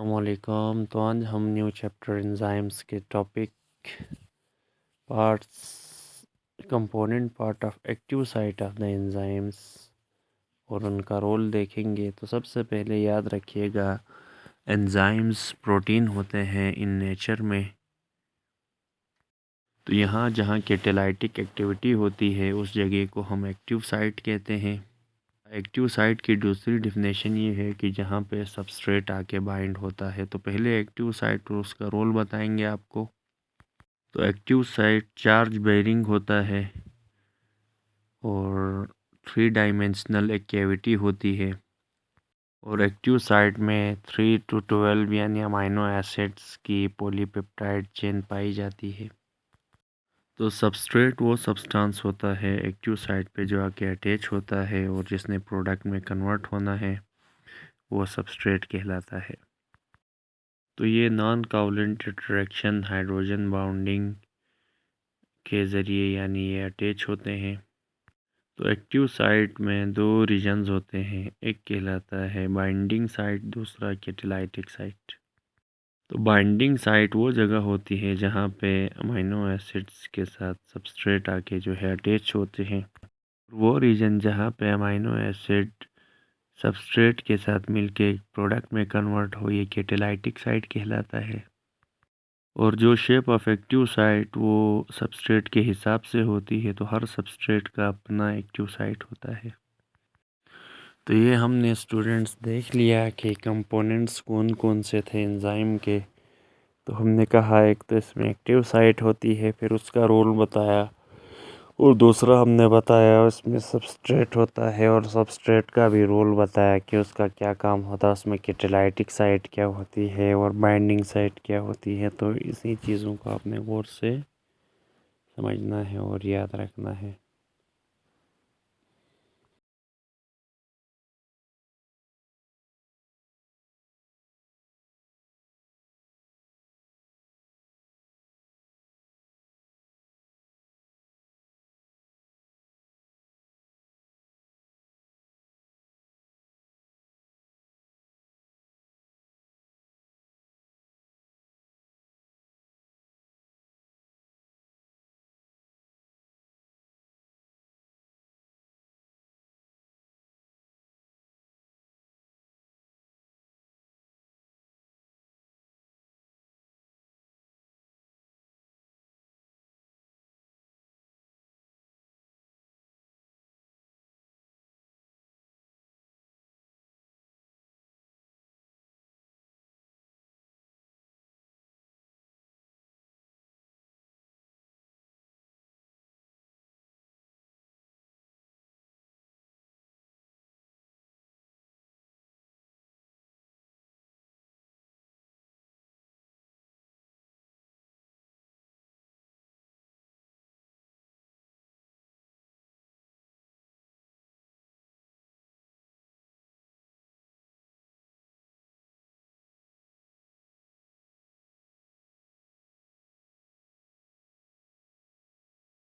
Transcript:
अस्सलामुअलैकुम। तो आज हम न्यू चैप्टर एंजाइम्स के topic parts component part of active site of the enzymes और उनका रोल देखेंगे। तो सबसे पहले याद रखिएगा, एंजाइम्स प्रोटीन होते हैं इन नेचर में। तो यहाँ जहाँ कैटालाइटिक एक्टिविटी होती है उस जगह को हम एक्टिव साइट कहते हैं। एक्टिव साइट की दूसरी डेफिनेशन ये है कि जहाँ पे सबस्ट्रेट आके बाइंड होता है। तो पहले एक्टिव साइट और उसका रोल बताएंगे आपको। तो एक्टिव साइट चार्ज बेयरिंग होता है और 3 डायमेंशनल एक कैविटी होती है और एक्टिव साइट में 3 to 12 यानी अमाइनो एसिड्स की पॉलीपेप्टाइड चेन पाई जाती है। तो सबस्ट्रेट वो सब्सटेंस होता है एक्टिव साइट पे जो आके अटैच होता है और जिसने प्रोडक्ट में कन्वर्ट होना है, वो सबस्ट्रेट कहलाता है। तो ये non covalent interaction hydrogen bounding के ज़रिए यानी ये अटैच होते हैं। तो एक्टिव साइट में 2 रीजन्स होते हैं, एक कहलाता है बाइंडिंग साइट, दूसरा कैटालाइटिक साइट। तो बाइंडिंग साइट वो जगह होती है जहाँ पे अमीनो एसिड्स के साथ सबस्ट्रेट आके जो है अटैच होते हैं। वो रीजन जहाँ पे अमीनो एसिड सबस्ट्रेट के साथ मिलके प्रोडक्ट में कन्वर्ट हो, ये कैटालाइटिक साइट कहलाता है। और जो शेप ऑफ एक्टिव साइट वो सबस्ट्रेट के हिसाब से होती है। तो हर सबस्ट्रेट का अपना एक्टिव साइट होता है। तो ये हमने स्टूडेंट्स देख लिया कि कंपोनेंट्स कौन कौन से थे एंजाइम के। तो हमने कहा एक तो इसमें एक्टिव साइट होती है, फिर उसका रोल बताया, और दूसरा हमने बताया उसमें सबस्ट्रेट होता है और सबस्ट्रेट का भी रोल बताया कि उसका क्या काम होता है, उसमें कैटालाइटिक साइट क्या होती है और बाइंडिंग साइट क्या होती है। तो इसी चीज़ों को आपने गौर से समझना है और याद रखना है।